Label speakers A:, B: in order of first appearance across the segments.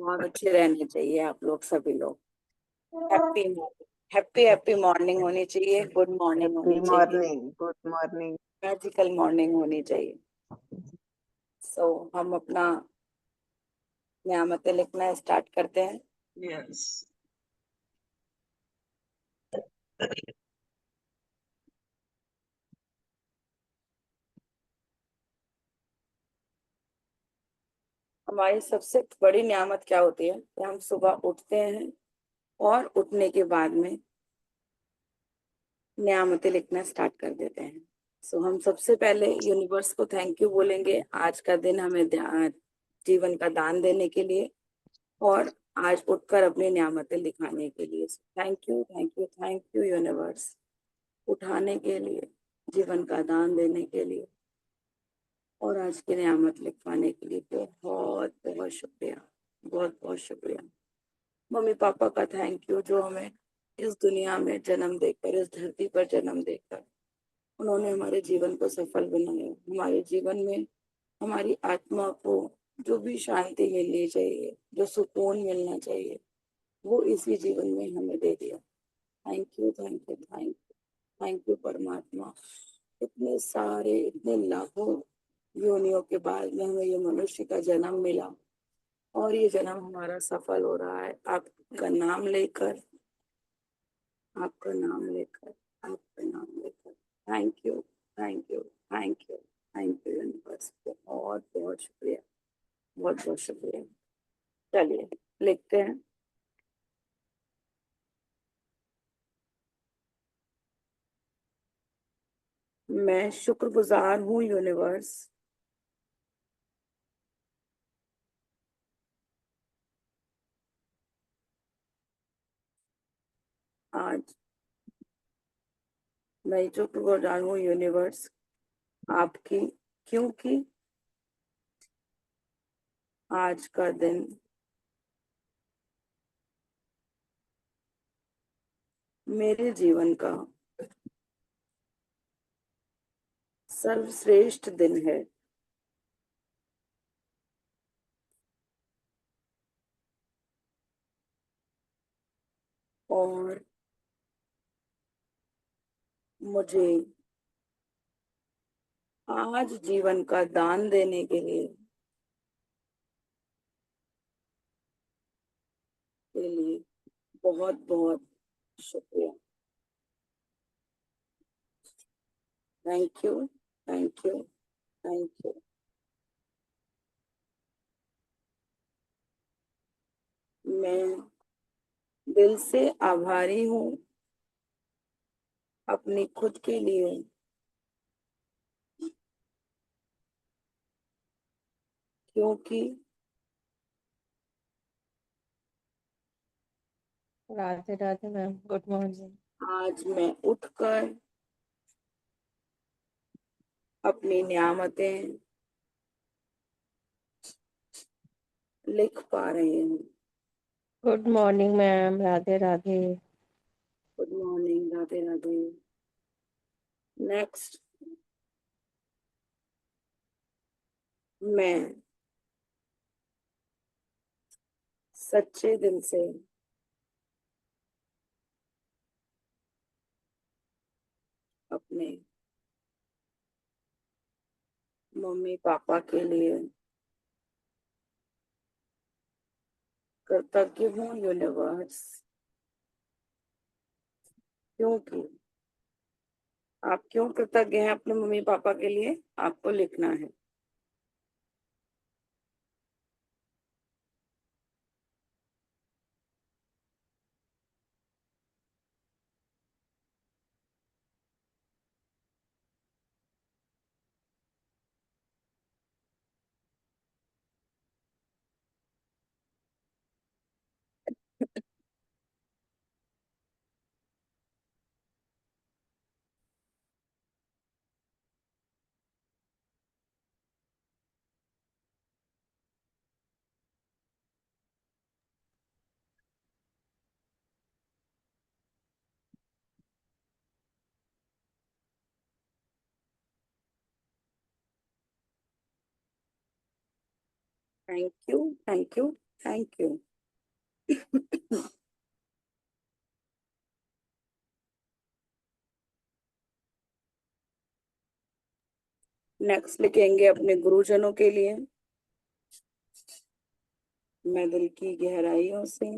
A: बहुत अच्छे रहने चाहिए आप लोग, सभी लोग। Happy morning, happy happy morning होनी चाहिए, गुड मॉर्निंग
B: हैप्पी
A: होनी चाहिए,
B: morning, good morning.
A: Magical morning होनी चाहिए। सो हम अपना नियामतें लिखना स्टार्ट करते हैं।
B: यस।
A: हमारी सबसे बड़ी नियामत क्या होती है कि हम सुबह उठते हैं और उठने के बाद में नियामतें लिखना स्टार्ट कर देते हैं। सो हम सबसे पहले यूनिवर्स को थैंक यू बोलेंगे आज का दिन हमें जीवन का दान देने के लिए, और आज उठकर अपनी नियामतें लिखाने के लिए। Thank you, thank you, thank you universe, उठाने के लिए, जीवन का दान देने के लिए, और आज की नियामत लिखवाने के लिए बहुत बहुत शुक्रिया, बहुत बहुत शुक्रिया। मम्मी पापा का थैंक यू, जो हमें इस दुनिया में जन्म देकर, इस धरती पर जन्म देकर उन्होंने हमारे जीवन को सफल बनाया। हमारे जीवन में हमारी आत्मा को जो भी शांति मिलनी चाहिए, जो सुकून मिलना चाहिए, वो इसी जीवन में हमें दे दिया। Thank you, thank you, thank you, thank you परमात्मा। इतने सारे, इतने लाखों योनियों के बाद में हमें ये मनुष्य का जन्म मिला, और ये जन्म हमारा सफल हो रहा है आपका नाम लेकर, आपका नाम लेकर, आपका नाम लेकर। Thank you, thank you, thank you, thank you universe, बहुत बहुत शुक्रिया, बहुत बहुत शुक्रिया। चलिए लिखते हैं। मैं शुक्रगुजार हूँ यूनिवर्स, आज मैं शुक्रगुजार हूँ यूनिवर्स आपकी, क्योंकि आज का दिन मेरे जीवन का सर्वश्रेष्ठ दिन है, और मुझे आज जीवन का दान देने के लिए बहुत बहुत शुक्रिया। Thank you, thank you, thank you. मैं दिल से आभारी हूँ अपनी खुद के लिए, क्योंकि
C: Radhe Radhe ma'am, good morning.
A: आज मैं उठकर अपनी नियामतें लिख पा रही हूँ।
C: Good morning ma'am, Radhe Radhe.
A: Good morning, Radhe Radhe. Next, मैं सच्चे दिल से अपने मम्मी पापा के लिए कृतज्ञ हूँ यूनिवर्स, क्योंकि आप क्यों कृतज्ञ हैं अपने मम्मी पापा के लिए, आपको लिखना है। Thank you, thank you, thank you. Next लिखेंगे अपने गुरुजनों के लिए। मैं दिल की गहराइयों से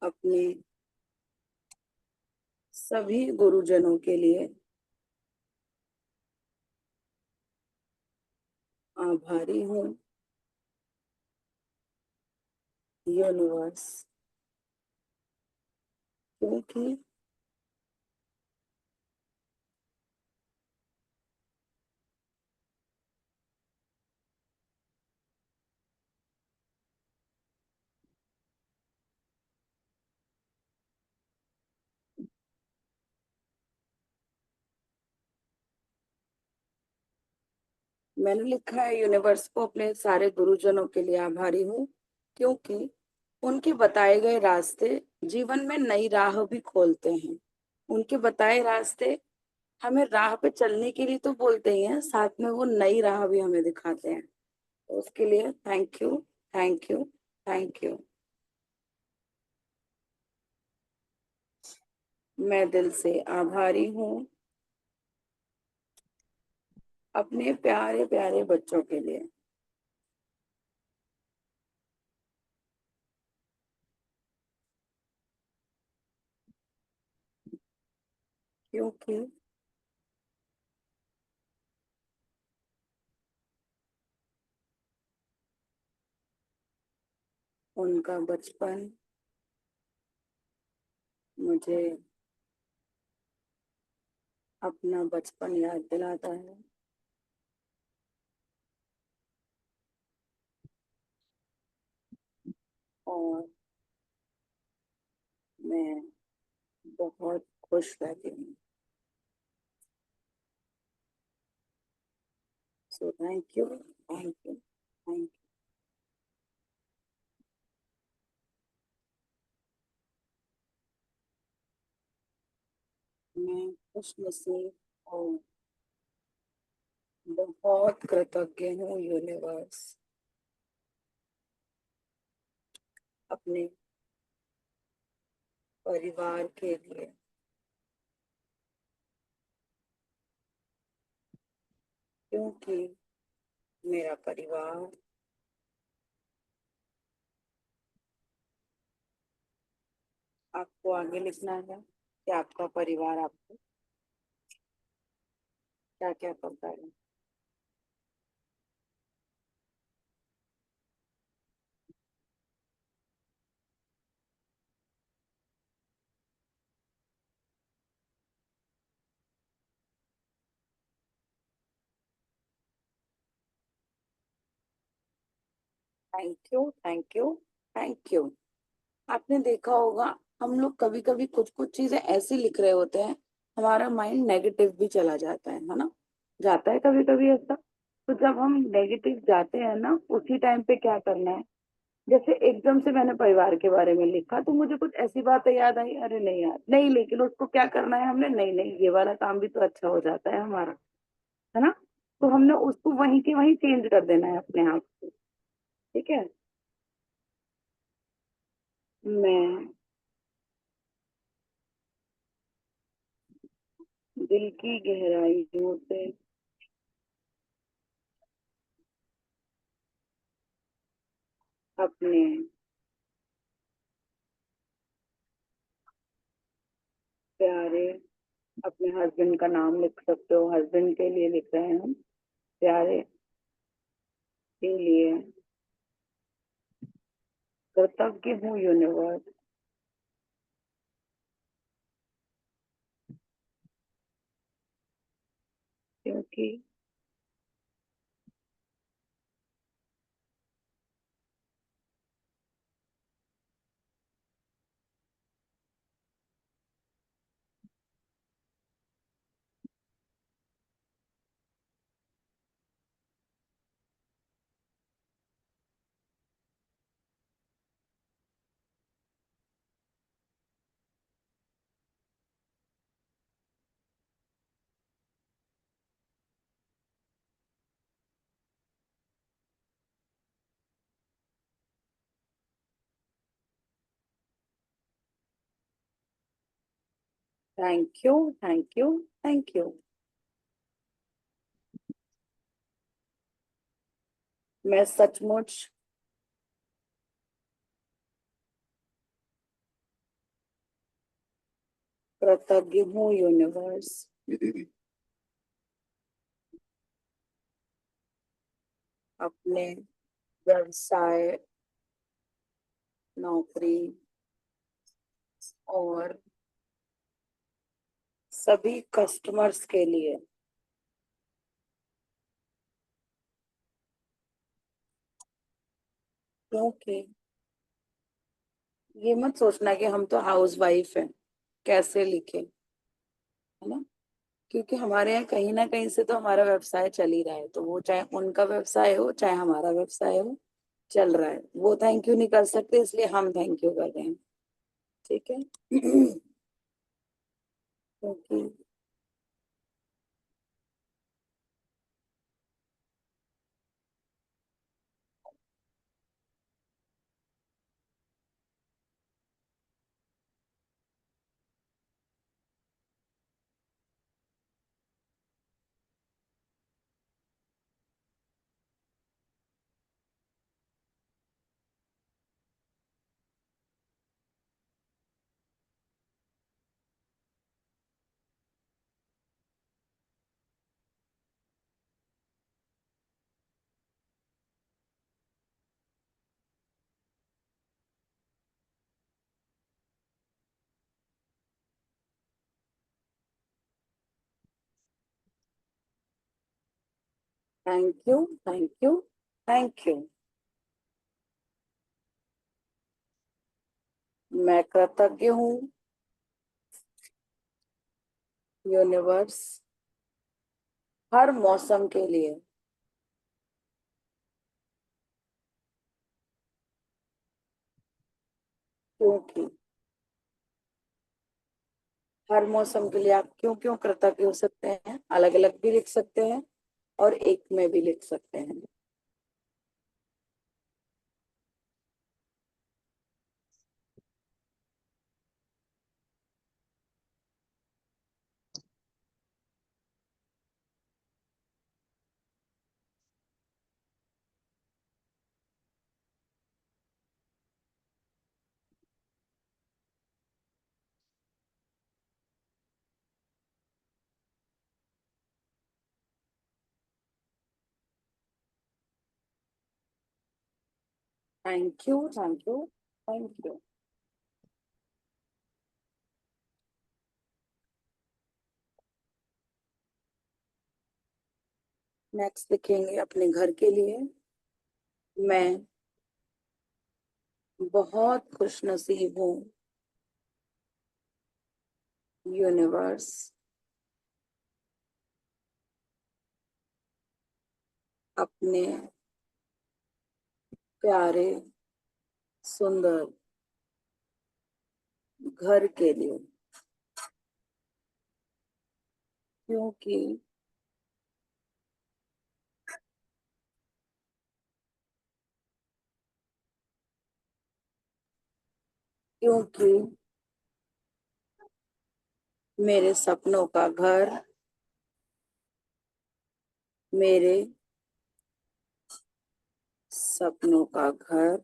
A: अपने सभी गुरुजनों के लिए आभारी हूँ। यूनिवर्स, क्योंकि मैंने लिखा है यूनिवर्स को अपने सारे गुरुजनों के लिए आभारी हूँ, क्योंकि उनके बताए गए रास्ते जीवन में नई राह भी खोलते हैं। उनके बताए रास्ते हमें राह पे चलने के लिए तो बोलते ही हैं, साथ में वो नई राह भी हमें दिखाते हैं। तो उसके लिए thank you, thank you, thank you. मैं दिल से आभारी हूँ अपने प्यारे प्यारे बच्चों के लिए, क्योंकि उनका बचपन मुझे अपना बचपन याद दिलाता है। और मैं बहुत खुश रहती हूँ। So thank you, thank you, thank you. मैं खुश नसीब और बहुत कृतज्ञ हूँ यूनिवर्स, अपने परिवार के लिए, क्योंकि मेरा परिवार आपको आगे लिखना है कि आपका परिवार आपको क्या क्या करता है। Thank you, thank you, thank you. आपने देखा होगा, हम लोग कभी कभी कुछ कुछ चीजें ऐसी लिख रहे होते हैं, हमारा माइंड नेगेटिव भी चला जाता है ना। जाता है कभी कभी ऐसा। तो जब हम नेगेटिव जाते हैं ना, उसी टाइम पे क्या करना है, जैसे एकदम से मैंने परिवार के बारे में लिखा तो मुझे कुछ ऐसी बातें याद आई, अरे नहीं यार नहीं, लेकिन उसको क्या करना है हमने, नहीं नहीं ये वाला काम भी तो अच्छा हो जाता है हमारा, है ना। तो हमने उसको वहीं के वहीं चेंज कर देना है अपने आप को। ठीक है। मैं दिल की गहराइयों से अपने प्यारे, अपने हस्बैंड का नाम लिख सकते हो, हस्बैंड के लिए लिख रहे हैं हम, प्यारे के लिए कृतज्ञ हूँ यूनिवर्स, क्योंकि thank you, thank you, thank you. मैं सचमुच कृतज्ञ हूँ यूनिवर्स अपने व्यवसाय, नौकरी और सभी कस्टमर्स के लिए। क्योंकि ये मत सोचना कि हम तो हाउस वाइफ हैं, कैसे लिखे, है ना। क्योंकि हमारे यहाँ कहीं ना कहीं से तो हमारा व्यवसाय चल ही रहा है, तो वो चाहे उनका व्यवसाय हो चाहे हमारा व्यवसाय हो, चल रहा है। वो थैंक यू नहीं कर सकते, इसलिए हम थैंक यू कर रहे हैं। ठीक है। क्योंकि thank you, thank you, thank you. मैं कृतज्ञ हूँ यूनिवर्स हर मौसम के लिए। क्योंकि हर मौसम के लिए आप क्यों क्यों कृतज्ञ हो सकते हैं, अलग अलग भी लिख सकते हैं और एक में भी लिख सकते हैं। Thank you, thank you, thank you. Next लिखेंगे अपने घर के लिए। मैं बहुत खुशनसीब हूँ यूनिवर्स अपने प्यारे सुंदर घर के लिए। क्योंकि क्योंकि मेरे सपनों का घर, मेरे सपनों का घर,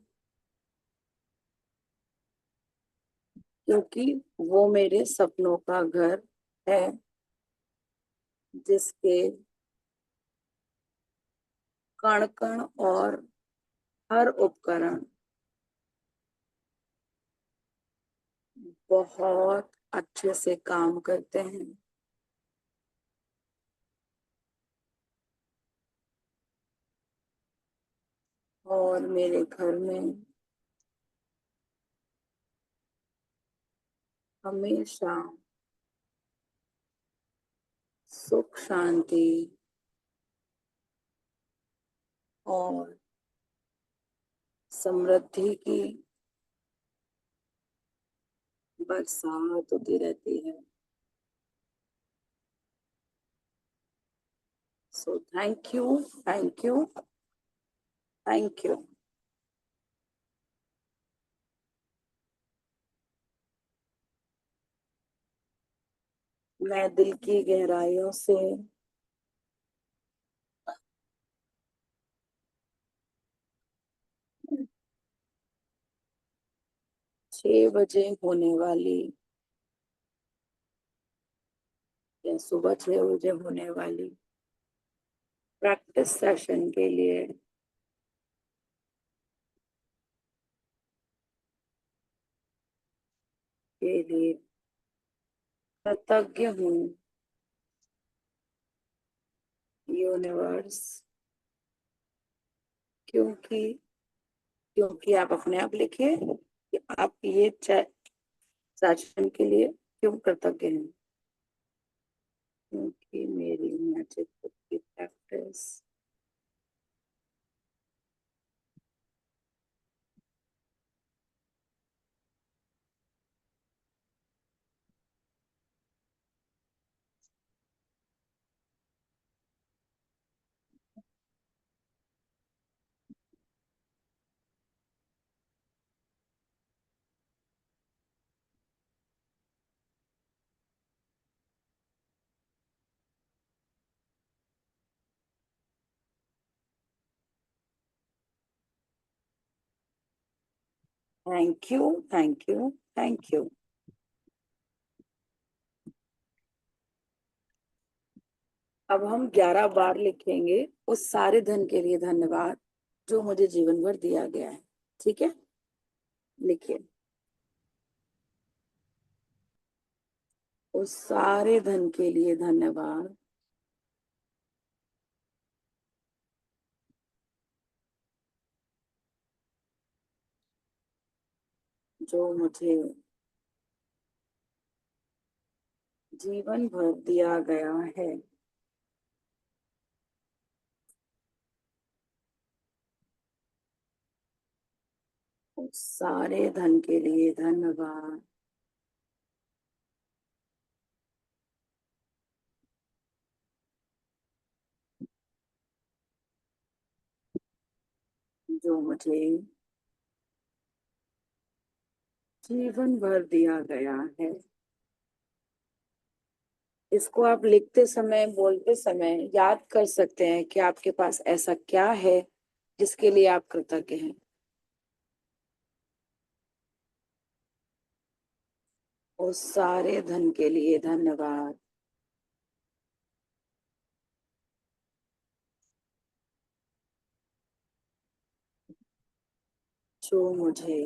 A: क्योंकि वो मेरे सपनों का घर है, जिसके कण कण और हर उपकरण बहुत अच्छे से काम करते हैं। और मेरे घर में हमेशा सुख शांति और समृद्धि की बरसात होती रहती है। So thank you, thank you, thank you. मैं दिल की गहराइयों से 6 बजे होने वाली या सुबह 6 बजे होने वाली प्रैक्टिस सेशन के लिए कृतज्ञ हूँ यूनिवर्स, क्योंकि क्योंकि आप अपने आप लिखिए कि आप ये सेशन के लिए क्यों कृतज्ञ हैं। क्योंकि मेरी मैजिक की practice thank you, thank you, thank you. अब हम 11 बार लिखेंगे उस सारे धन के लिए धन्यवाद जो मुझे जीवन भर दिया गया है। ठीक है, लिखिए। उस सारे धन के लिए धन्यवाद जो मुझे जीवन भर दिया गया है। उस सारे धन के लिए धन्यवाद जो मुझे जीवन भर दिया गया है। इसको आप लिखते समय, बोलते समय याद कर सकते हैं कि आपके पास ऐसा क्या है जिसके लिए आप कृतज्ञ हैं। उस सारे धन के लिए धन्यवाद जो मुझे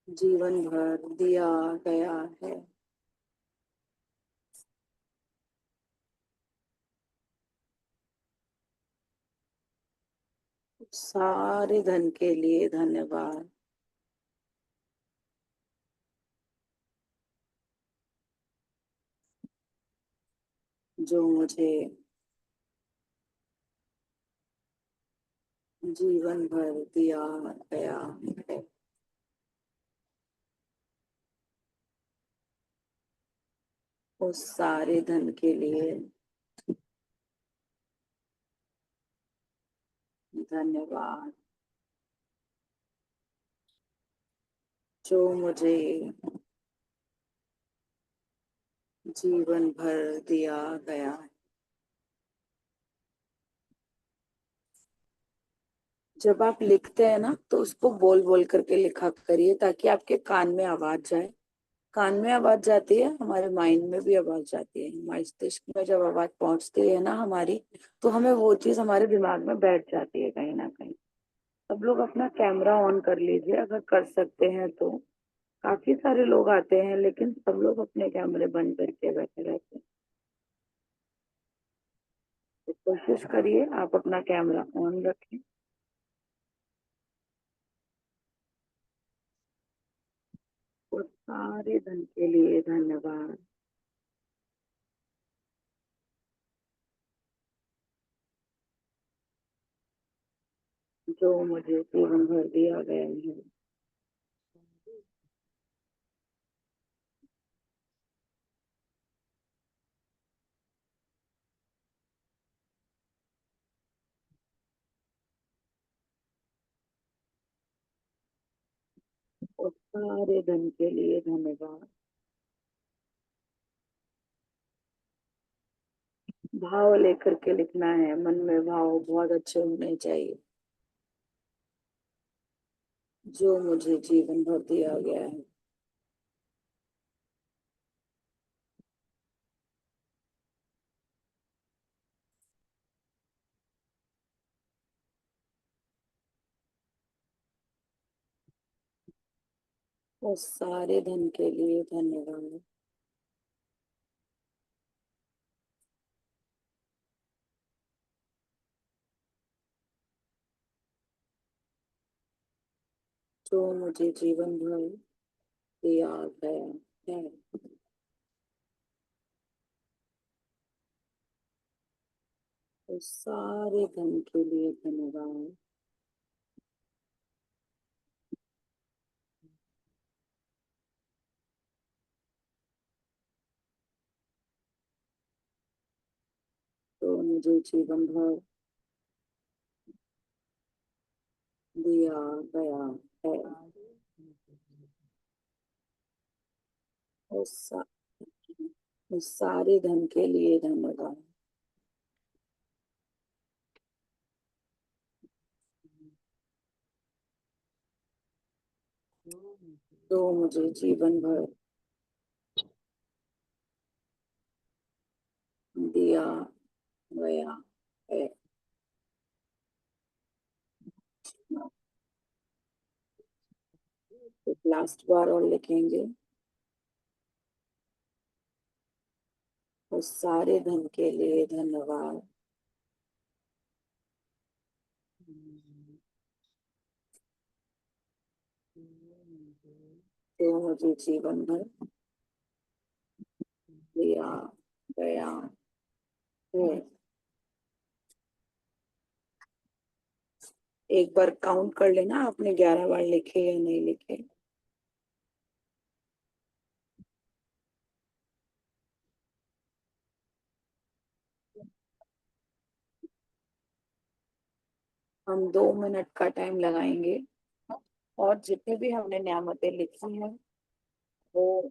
A: जीवन भर दिया गया है। सारे धन के लिए धन्यवाद जो मुझे जीवन भर दिया गया है। उस सारे धन के लिए धन्यवाद जो मुझे जीवन भर दिया गया है। जब आप लिखते हैं ना तो उसको बोल बोल करके लिखा करिए ताकि आपके कान में आवाज जाए। कान में आवाज जाती है, हमारे माइंड में भी आवाज जाती है। मस्तिष्क में जब आवाज पहुंचती है ना हमारी, तो हमें वो चीज हमारे दिमाग में बैठ जाती है कहीं ना कहीं। सब लोग अपना कैमरा ऑन कर लीजिए अगर कर सकते हैं तो। काफी सारे लोग आते हैं लेकिन सब लोग अपने कैमरे बंद करके बैठे रहते हैं। तो कोशिश करिए आप अपना कैमरा ऑन रखें। और सारे धन के लिए धन्यवाद जो मुझे जीवन भर दिया गया है। और सारे धन के लिए धन्यवाद। भाव लेकर के लिखना है, मन में भाव बहुत अच्छे होने चाहिए। जो मुझे जीवन भर दिया गया है, और सारे धन के लिए धन्यवाद। जो मुझे जीवन भर दिया गया है, और सारे धन के लिए धन्यवाद। जो मुझे जीवन भर दिया गया है, और उस सारे धन के लिए धन्यवाद। जो मुझे जीवन भर दिया गया है। एक लास्ट बार और लिखेंगे, उस सारे धन के लिए धन्यवाद। जो मुझे जीवन भर दिया गया है। एक बार काउंट कर लेना आपने 11 बार लिखे या नहीं लिखे। हम 2 मिनट का टाइम लगाएंगे, और जितने भी हमने नियामतें लिखी हैं वो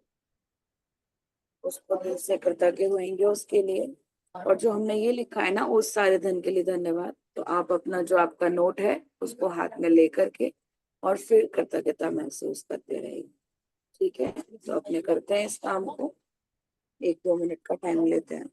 A: उसको दिल से कृतज्ञ होंगे उसके लिए। और जो हमने ये लिखा है ना, उस सारे धन के लिए धन्यवाद, तो आप अपना जो आपका नोट है उसको हाथ में लेकर के और फिर कृतज्ञता महसूस करते रहिए। ठीक है, तो अपने करते हैं इस काम को। 1-2 मिनट का टाइम लेते हैं।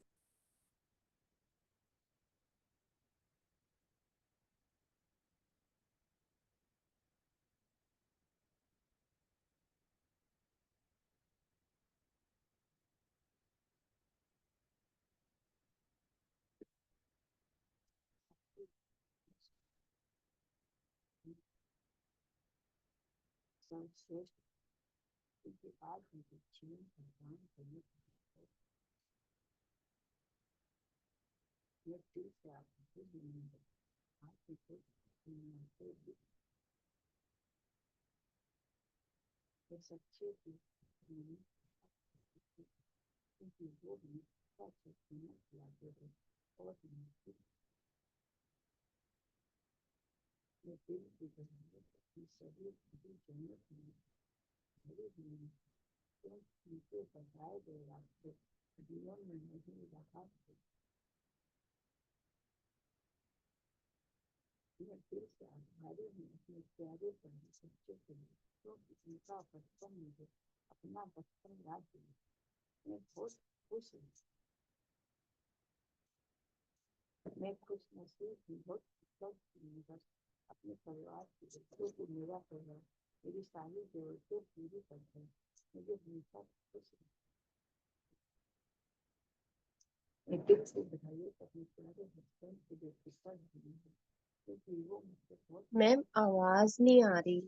C: मैम आवाज नहीं आ रही।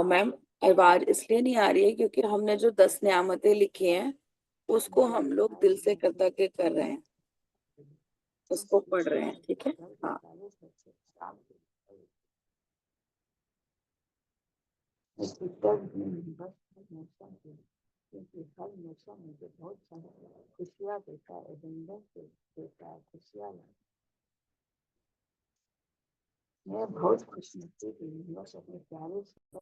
A: मैम, आवाज इसलिए नहीं आ रही है क्योंकि हमने जो 10 नियामतें लिखी हैं उसको हम लोग दिल से कृतज्ञ कर रहे हैं, उसको पढ़ रहे हैं। ठीक है, हाँ। मैं बहुत खुश नसीब हूँ, बस अपने प्यारे से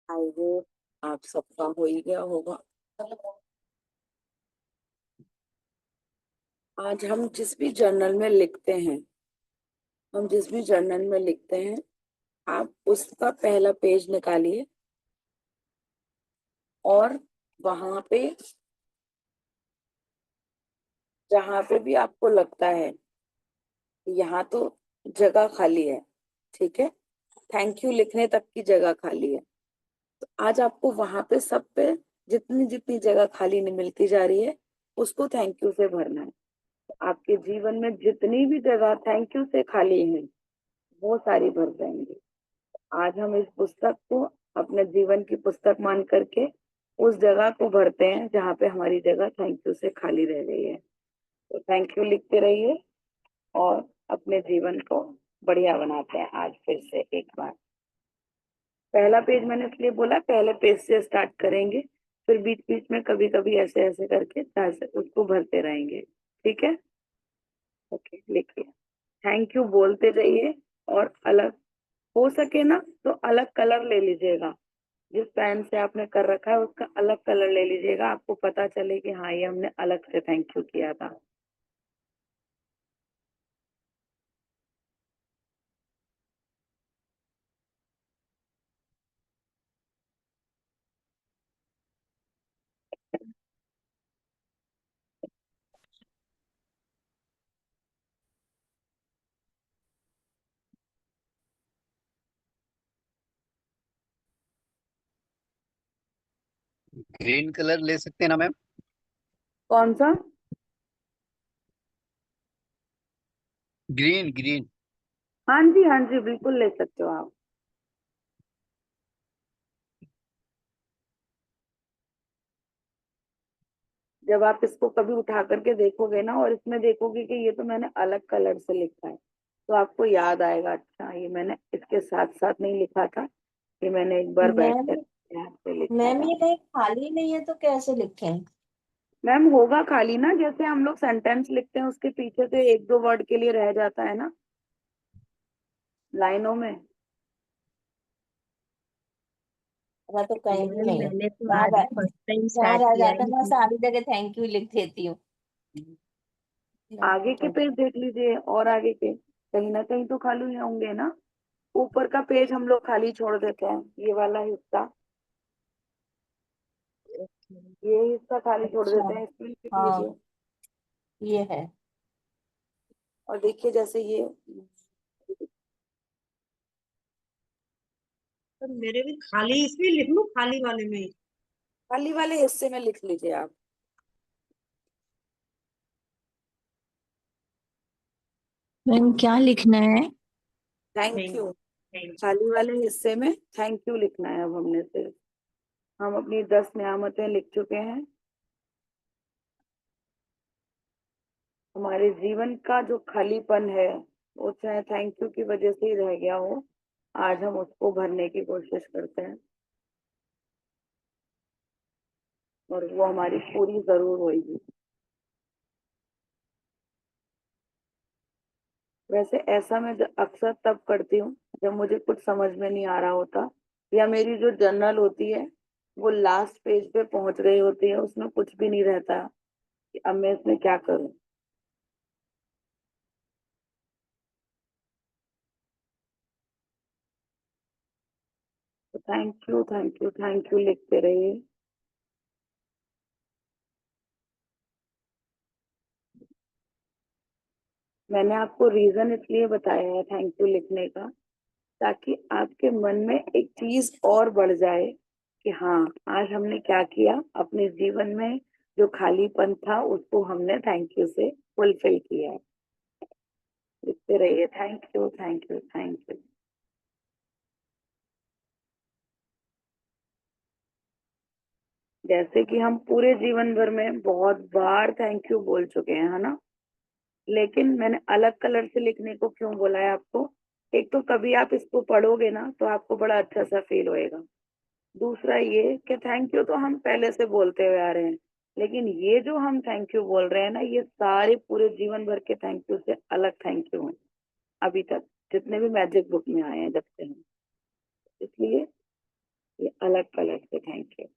A: आई होप आप सबका हो ही गया होगा। आज हम जिस भी जर्नल में लिखते हैं, आप उसका पहला पेज निकालिए और वहां पे जहां पे भी आपको लगता है यहाँ तो जगह खाली है, ठीक है, थैंक यू लिखने तक की जगह खाली है, तो आज आपको वहां पे सब पे जितनी जितनी जगह खाली नहीं मिलती जा रही है उसको थैंक यू से भरना है। तो आपके जीवन में जितनी भी जगह थैंक यू से खाली है वो सारी भर जाएंगी। आज हम इस पुस्तक को अपने जीवन की पुस्तक मान करके उस जगह को भरते हैं जहाँ पे हमारी जगह थैंक यू से खाली रह गई है। तो थैंक यू लिखते रहिए और अपने जीवन को बढ़िया बनाते हैं। आज फिर से एक बार पहला पेज मैंने इसलिए बोला, पहले पेज से स्टार्ट करेंगे, फिर बीच बीच में कभी कभी ऐसे ऐसे करके उसको भरते रहेंगे, ठीक है। ओके, लिखिए। थैंक यू बोलते जाइए और अलग हो सके ना तो अलग कलर ले लीजिएगा। जिस पेन से आपने कर रखा है उसका अलग कलर ले लीजिएगा, आपको पता चले कि हाँ ये हमने अलग से थैंक यू किया था।
D: ग्रीन कलर ले सकते हैं ना मैम?
A: कौन सा?
D: Green green.
A: हाँ जी, हाँ जी, बिल्कुल ले सकते हो आप। जब आप इसको कभी उठा करके देखोगे ना और इसमें देखोगे कि ये तो मैंने अलग कलर से लिखा है, तो आपको याद आएगा, अच्छा ये मैंने इसके साथ साथ नहीं लिखा था, ये मैंने एक बार बैठ
C: मैम
A: कर यहाँ पे लिखा
C: मैम
A: था।
C: ये कहीं खाली नहीं है तो कैसे लिखें?
A: मैम होगा खाली ना, जैसे हम लोग सेंटेंस लिखते हैं उसके पीछे से एक दो वर्ड के लिए रह जाता है ना लाइनों में।
C: मैं तो कहीं भी
B: मैम
C: नहीं है।
B: मैंने तो
C: जहाँ
B: आज
C: रह
B: फर्स्ट टाइम
C: जहाँ
B: स्टार्ट
C: रह
B: किया
C: जाता
B: है
C: है मैं
B: लिखना।
C: सारी जगह थैंक यू लिख देती हूँ।
A: आगे के पेज देख लीजिए और आगे के कहीं ना कहीं तो खाली होंगे ना। ऊपर का पेज हम लोग खाली छोड़ देते हैं, ये वाला हिस्सा, ये हिस्सा खाली छोड़
C: अच्छा।
A: देते हैं, इसमें लिख लीजिए।
C: हाँ, ये है।
A: और देखिए जैसे ये
B: तो मेरे भी खाली इसमें लिख लूं, खाली वाले में ही?
A: खाली वाले हिस्से में लिख लीजिए आप।
E: मैम क्या लिखना है?
A: Thank
B: thank
A: you.
B: Thank you.
A: खाली वाले हिस्से में थैंक यू लिखना है। अब हमने सिर्फ हम अपनी 10 नियामतें लिख चुके हैं। हमारे जीवन का जो खालीपन है वो चाहे थैंक यू की वजह से ही रह गया हो, आज हम उसको भरने की कोशिश करते हैं और वो हमारी पूरी जरूर होगी। वैसे ऐसा मैं अक्सर तब करती हूँ जब मुझे कुछ समझ में नहीं आ रहा होता, या मेरी जो जर्नल होती है वो लास्ट पेज पे पहुंच गई होती है, उसमें कुछ भी नहीं रहता कि अब मैं इसमें क्या करूं। तो thank you, thank you, thank you लिखते रहिए। मैंने आपको रीजन इसलिए बताया है थैंक यू लिखने का, ताकि आपके मन में एक चीज और बढ़ जाए कि हाँ, आज हमने क्या किया अपने जीवन में, जो खालीपन था उसको हमने थैंक यू से फुलफिल किया है। लिखते रहिए thank you, thank you, thank you. जैसे कि हम पूरे जीवन भर में बहुत बार थैंक यू बोल चुके हैं, है ना, लेकिन मैंने अलग कलर से लिखने को क्यों बोला है आपको? एक तो कभी आप इसको पढ़ोगे ना तो आपको बड़ा अच्छा सा फील होएगा। दूसरा ये कि थैंक यू तो हम पहले से बोलते हुए आ रहे हैं, लेकिन ये जो हम थैंक यू बोल रहे हैं ना, ये सारे पूरे जीवन भर के थैंक यू से अलग थैंक यू हैं अभी तक, जितने भी मैजिक बुक में आए हैं जब से हैं। इसलिए ये अलग कलर से थैंक यू।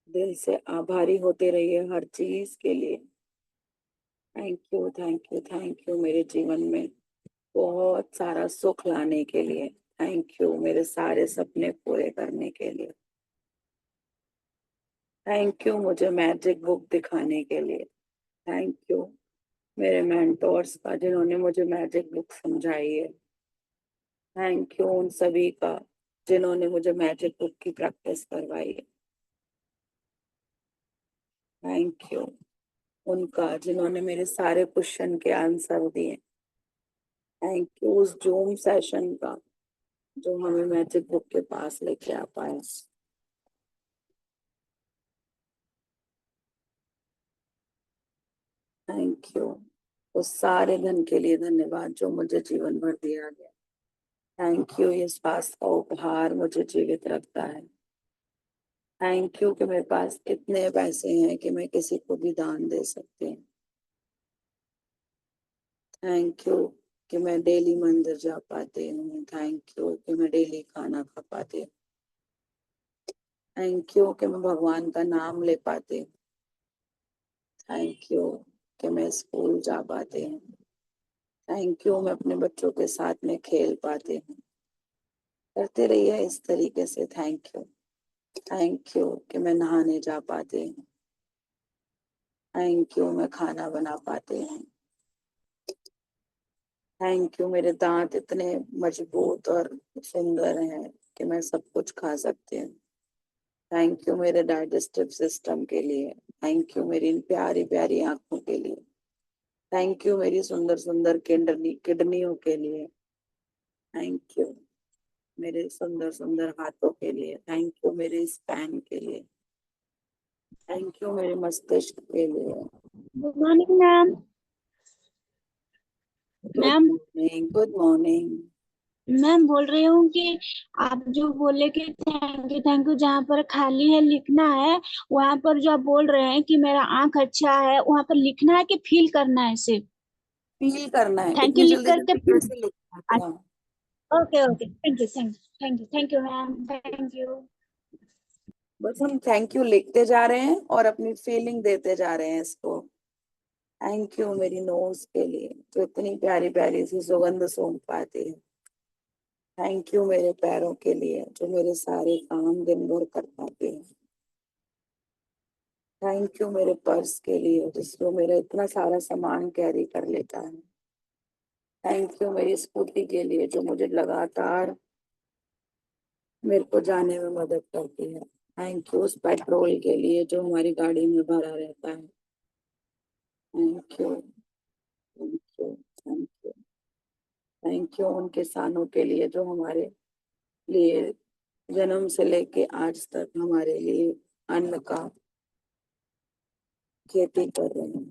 A: दिल से आभारी होते रहिए हर चीज के लिए। Thank you, thank you, thank you मेरे जीवन में बहुत सारा सुख लाने के लिए। थैंक यू मेरे सारे सपने पूरे करने के लिए। थैंक यू मुझे मैजिक बुक दिखाने के लिए। थैंक यू मेरे मेंटोर्स का जिन्होंने मुझे मैजिक बुक समझाई है। थैंक यू उन सभी का जिन्होंने मुझे मैजिक बुक की प्रैक्टिस करवाई है। थैंक यू उनका जिन्होंने मेरे सारे क्वेश्चन के आंसर दिए। थैंक यू उस जूम सेशन का जो हमें मैजिक बुक के पास लेके आ पाए। थैंक यू उस सारे धन के लिए धन्यवाद जो मुझे जीवन भर दिया गया। थैंक यू ये स्वास्थ्य का उपहार मुझे जीवित रखता है। थैंक यू कि मेरे पास इतने पैसे हैं कि मैं किसी को भी दान दे सकती हूँ। थैंक यू कि मैं डेली मंदिर जा पाती हूँ। थैंक यू कि मैं डेली खाना खा पाती हूँ। थैंक यू कि मैं भगवान का नाम ले पाती हूँ। थैंक यू कि मैं स्कूल जा पाती हूँ। थैंक यू मैं अपने बच्चों के साथ में खेल पाती हूँ। करते रहिए इस तरीके से थैंक यू। थैंक यू कि मैं नहाने जा पाती हूँ। थैंक यू मैं खाना बना पाती हूँ। थैंक यू मेरे दांत इतने मजबूत और सुंदर हैं कि मैं सब कुछ खा सकती हूँ। थैंक यू मेरे डाइजेस्टिव सिस्टम के लिए। थैंक यू मेरी इन प्यारी प्यारी आंखों के लिए। थैंक यू मेरी सुंदर सुंदर किडनियों के लिए। थैंक यू मेरे सुंदर सुंदर हाथों के लिए। थैंक यू मेरे स्पैन के लिए। थैंक यू मेरे मस्तिष्क के लिए।
E: Good morning ma'am.
A: Good
E: ma'am
A: morning, good morning.
E: Ma'am बोल रही हूँ कि आप जो बोले कि थैंक यू जहाँ पर खाली है लिखना है, वहां पर जो आप बोल रहे हैं कि मेरा आंख अच्छा है, वहां पर लिखना है कि फील करना है सिर्फ?
A: फील करना है,
E: थैंक यू
A: इतनी
E: लिख
A: जल्दी
E: करके
A: जल्दी
E: फिर?
A: कैसे लिख पाते हैं?
E: Okay okay, thank you thank you thank you thank you ma'am, thank you.
A: बस हम थैंक यू लिखते जा रहे हैं और अपनी फीलिंग देते जा रहे हैं इसको। थैंक यू मेरी नोज के लिए जो इतनी प्यारी प्यारी सी सुगंध सूंघ पाती है। थैंक यू मेरे पैरों के लिए जो मेरे सारे काम दिन भर कर पाते हैं। थैंक यू मेरे पर्स के लिए जिसको मेरा इतना सारा सामान कैरी कर लेता है। थैंक यू मेरी स्कूटी के लिए जो मुझे लगातार मेरे को जाने में मदद करती है। थैंक यू उस पेट्रोल के लिए जो हमारी गाड़ी में भरा रहता है। Thank you, thank you, thank you. Thank you उन किसानों के लिए जो हमारे लिए जन्म से लेके आज तक हमारे लिए अन्न का खेती कर रहे हैं।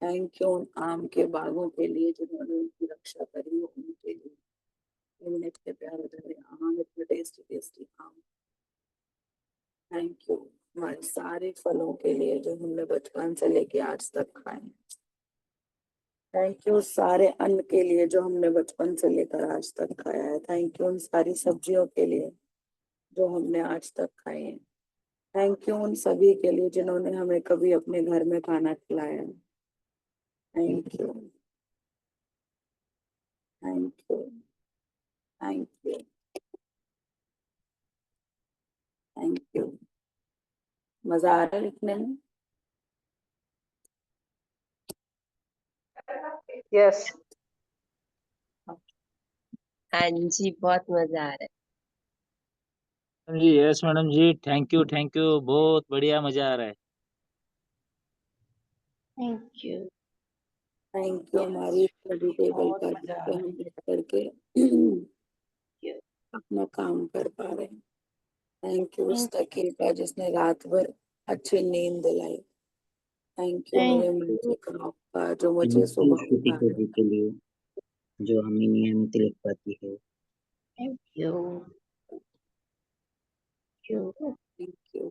A: थैंक यू उन आम के बागों के लिए जिन्होंने उनकी रक्षा करी हो, उनके लिए। इतने प्यारे प्यारे आम, इतने टेस्टी टेस्टी आम। थैंक यू हमारे सारे फलों के लिए जो हमने बचपन से लेके आज तक खाए। थैंक यू सारे अन्न के लिए जो हमने बचपन से लेकर आज तक खाया है। थैंक यू उन सारी सब्जियों के लिए जो हमने आज तक खाए हैं। थैंक यू उन सभी के लिए जिन्होंने हमें कभी अपने घर में खाना खिलाया है। Thank you, thank you, thank you, thank you. मजा आ रहा है लिखने में?
B: यस।
C: हाँ जी, बहुत मजा आ रहा
F: जी यस मैडम जी, थैंक यू, बहुत बढ़िया, मजा आ रहा है।
C: है। Thank you.
A: थैंक यू हमारी स्टडी टेबल पर जिस पे हम बैठ करके अपना काम कर पा रहे हैं। थैंक यू उस तकिए का जिसने रात भर अच्छी नींद दिलाई। थैंक यू मेरे म्यूजिक का जो मुझे सुबह उठा
G: श्रुतिका जी के लिए जो हमें नियमित लिख पाती है।
C: Thank you. You.
A: Thank you.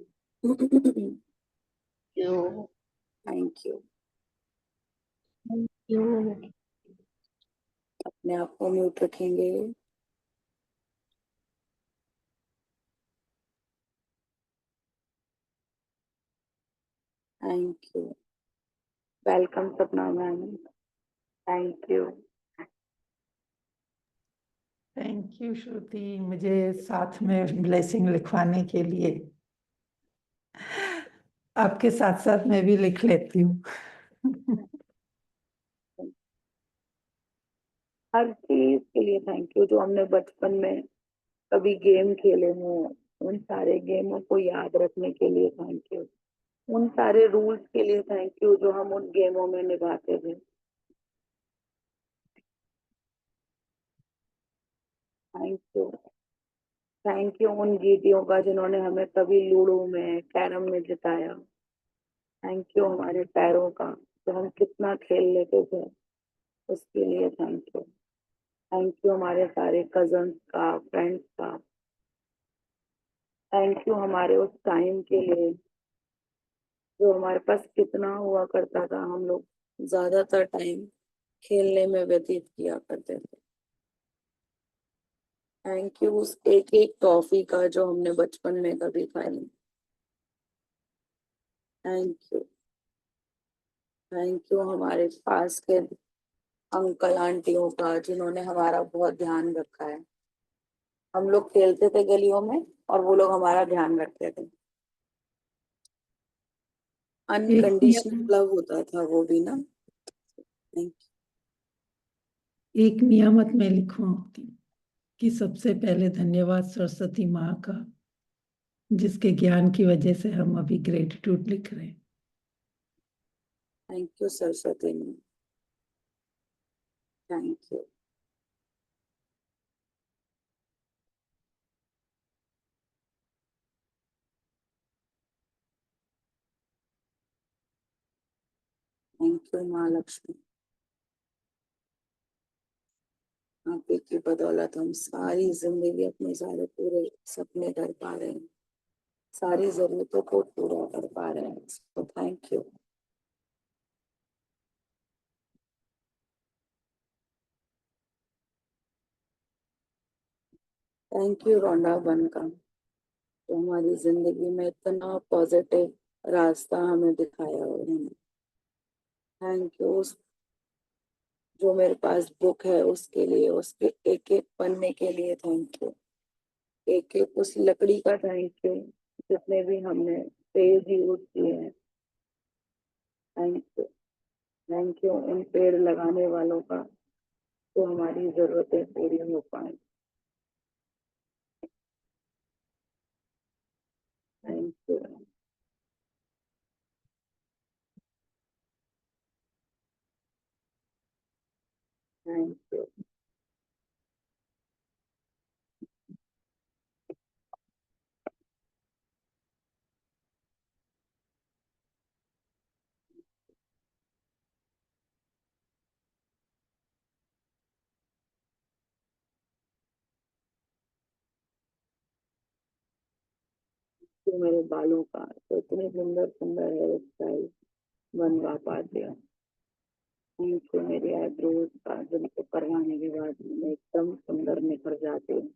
C: You.
A: Thank you.
C: You.
A: अपने आप को म्यूट रखेंगे। Thank you. Welcome Sapna ma'am. Thank you.
H: Thank you Shruti, मुझे साथ में ब्लेसिंग लिखवाने के लिए। आपके साथ साथ मैं भी लिख लेती हूँ।
A: हर चीज के लिए थैंक यू। जो हमने बचपन में कभी गेम खेले हों, उन सारे गेमों को याद रखने के लिए थैंक यू। उन सारे रूल्स के लिए थैंक यू जो हम उन गेमों में निभाते थे। Thank you. थैंक यू उन गीतियों का जिन्होंने हमें कभी लूडो में, कैरम में जिताया। थैंक यू हमारे पैरों का जो हम कितना खेल लेते थे, उसके लिए थैंक यू। थैंक यू हमारे सारे कजन्स का, फ्रेंड्स का। थैंक यू हमारे उस टाइम के लिए जो हमारे पास कितना हुआ करता था। हम लोग ज्यादातर टाइम खेलने में व्यतीत किया करते थे। थैंक यू उस एक एक टॉफी का जो हमने बचपन में कभी खाई। Thank you. थैंक यू हमारे पास के अंकल आंटियों का जिन्होंने हमारा बहुत ध्यान रखा है। हम लोग खेलते थे गलियों में और वो लोग हमारा ध्यान रखते थे।
H: एक
A: अनकंडीशनल लव होता था वो भी ना। थैंक
H: एक नियामत में लिखवाती कि सबसे पहले धन्यवाद सरस्वती माँ का, जिसके ज्ञान की वजह से हम अभी ग्रेटिट्यूड लिख रहे हैं।
A: You Saraswati ma'am. Thank you. Thank you माँ लक्ष्मी। आप ही की बदौलत हम सारी जिंदगी अपने सारे पूरे सपने कर पा रहे हैं, सारी जरूरतों को पूरा कर पा रहे हैं। तो थैंक यू। थैंक यू रोंडा बन का तो हमारी जिंदगी में इतना पॉजिटिव रास्ता हमें दिखाया उन्होंने। थैंक यू जो मेरे पास बुक है उसके लिए, उसके एक एक पन्ने के लिए थैंक यू। एक एक उस लकड़ी का थैंक यू जितने भी हमने पेज यूज किए हैं। Thank you. थैंक यू उन पेड़ लगाने वालों का तो हमारी जरूरतें पूरी हो पाए। Thank you. Thank you. You मेरे बालों का, तो इतने सुंदर सुंदर हेयर स्टाइल बनवा पाते हो। थैंक यू मेरे आईब्रोज का, जिनको करवाने के बाद मैं एकदम सुंदर निखर जाती हूँ।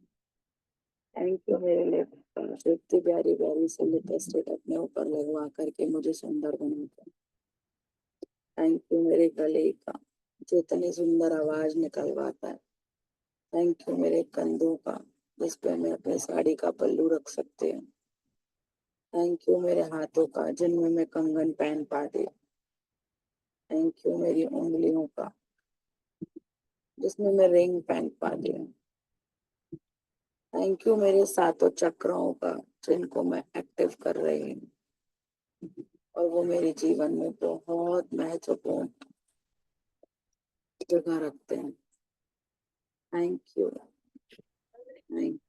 A: थैंक यू मेरे लिप्स का, जो इतनी प्यारी प्यारी से लिपस्टिक अपने ऊपर लगवा करके मुझे सुंदर बनाते हैं। थैंक यू मेरे गले का, जो इतनी सुंदर आवाज निकलवाता है। थैंक यू मेरे कंधों का, जिस पे मैं अपनी साड़ी का पल्लू रख सकती हूँ। थैंक यू मेरे हाथों का, जिनमें मैं कंगन पहन पाती हूँ। थैंक यू मेरी उंगलियों का, जिसमें मैं रिंग पहन पाती हूँ। थैंक यू मेरे सातों चक्रों का, जिनको मैं एक्टिव कर रही हूँ और वो मेरे जीवन में बहुत महत्वपूर्ण जगह रखते हैं। थैंक यू, थैंक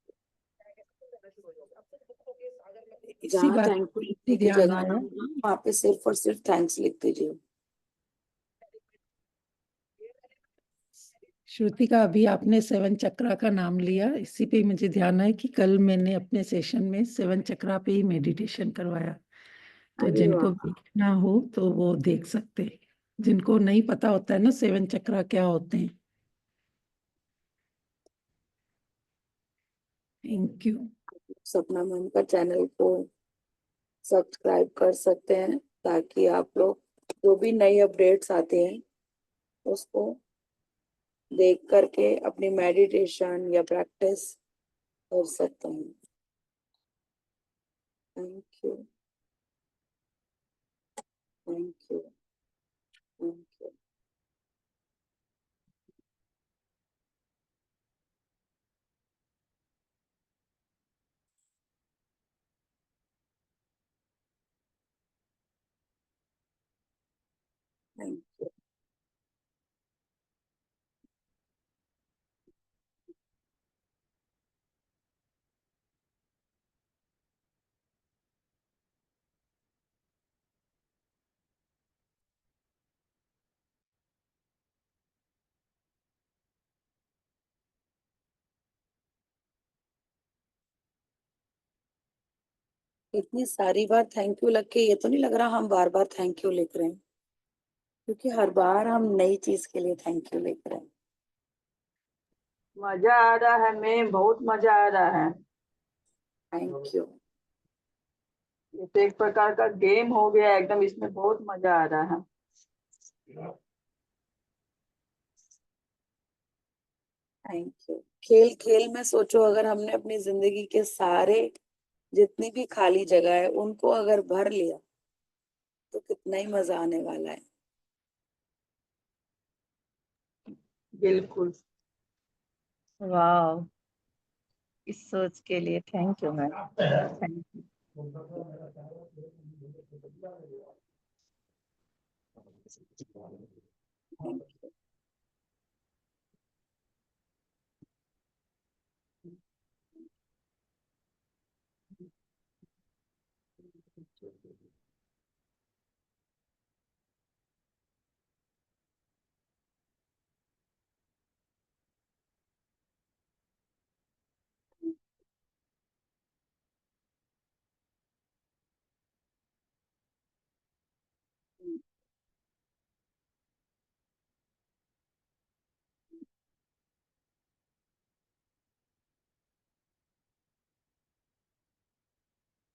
H: इसी
A: जहाँ
H: बात
A: थैंक यू लिखने की
H: ध्यान
A: जगह
H: आया।
A: ना हो ना, वहाँ पे सिर्फ और सिर्फ थैंक्स लिख दीजिए।
H: श्रुतिका, अभी आपने 7 चक्रा का नाम लिया, इसी पे मुझे ध्यान है कि कल मैंने अपने सेशन में 7 चक्रा पे ही मेडिटेशन करवाया। तो
A: अरे
H: जिनको
A: वाह,
H: देखना हो तो वो देख सकते हैं, जिनको नहीं पता होता है ना 7 चक्रा क्या होते हैं। Thank you.
A: सपना मैम का चैनल को सब्सक्राइब कर सकते हैं, ताकि आप लोग जो भी नई अपडेट्स आते हैं उसको देख करके अपनी मेडिटेशन या प्रैक्टिस कर सकते हैं। Thank you, thank you, thank you. Thank you. इतनी सारी बार थैंक यू लग के ये तो नहीं लग रहा हम बार बार थैंक यू लिख रहे हैं, क्योंकि हर बार हम नई चीज के लिए थैंक यू लिख रहे हैं।
I: मजा आ रहा है मैम, बहुत मजा आ रहा है।
A: Thank you.
I: ये तो एक प्रकार का गेम हो गया एकदम, इसमें बहुत मजा आ रहा है।
A: Thank you. खेल खेल में सोचो, अगर हमने अपनी जिंदगी के सारे जितनी भी खाली जगह है उनको अगर भर लिया तो कितना ही मजा आने वाला है।
I: बिल्कुल।
C: वाह, इस सोच के लिए thank you ma'am. Thank you.
A: Thank you.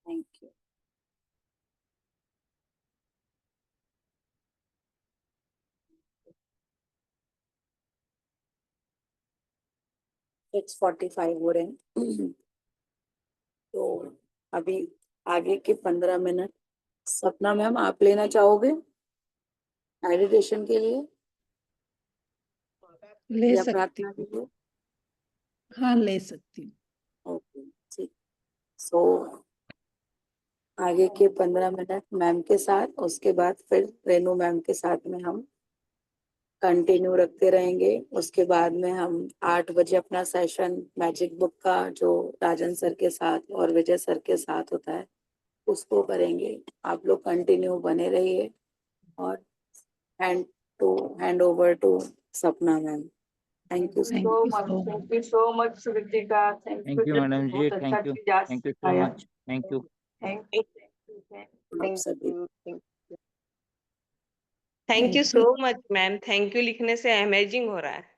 A: Thank you. 6:45 हो रहे हैं। तो अभी आगे के 15 मिनट सपना मैम आप लेना चाहोगे मेडिटेशन के लिए
H: ले
A: या
H: सकती
A: प्रार्थना के
H: हूँ।
A: लिए?
H: हाँ, ले सकती हूँ।
A: ओके, ठीक। सो आगे के 15 मिनट मैम के साथ, उसके बाद फिर रेनू मैम के साथ में हम कंटिन्यू रखते रहेंगे। उसके बाद में हम 8 बजे अपना सेशन मैजिक बुक का, जो राजन सर के साथ और विजय सर के साथ होता है, उसको करेंगे। आप लोग कंटिन्यू बने रहिए और hand hand over to Sapna ma'am. Thank you.
H: Thank
I: so
H: you
I: much,
H: so
I: thank
H: much.
I: You so much Shrutika, thank
F: thank you
I: you,
F: madam जी,
I: बहुत अच्छा
F: थैंक यू,
I: चीज आज
F: थैंक यू सो
I: सिखाया।
F: Much, thank you.
I: Thank you
A: आप सभी
J: thank you so much ma'am. Thank you लिखने से अमेजिंग हो रहा है।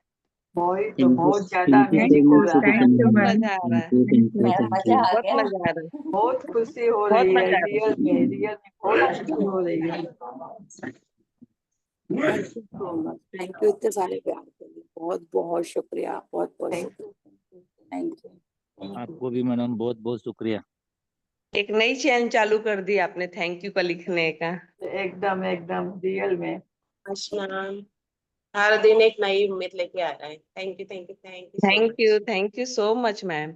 I: बहुत
G: थैंक यू
I: बहुत ज्यादा
G: थैंक यू
I: अमेजिंग
G: सो
I: हो
G: मच
I: रहा है।
C: Thank you,
J: बहुत
C: ma'am.
J: मजा आ रहा है।
G: थैंक यू
C: मैम, मजा आ
J: बहुत
C: गया.
J: मजा आ रहा है।
I: बहुत खुशी हो
J: बहुत
I: रही है,
J: मजा आ रहा है।
I: रियल में बहुत खुशी हो रही है।
A: Thank you so much, thank you इतने सारे प्यार के लिए, बहुत बहुत शुक्रिया, बहुत बहुत
I: थैंक
A: शुक्रिया, थैंक यू।
F: आपको भी मैडम बहुत बहुत शुक्रिया।
J: एक नई चैन चालू कर दी आपने थैंक यू का लिखने का।
I: एकदम एकदम रियल में।
K: मैम हर दिन एक नई उम्मीद लेके आ रहा है। Thank you thank you thank you so much.
J: Thank you so much ma'am.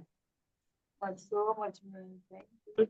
I: So much thank you.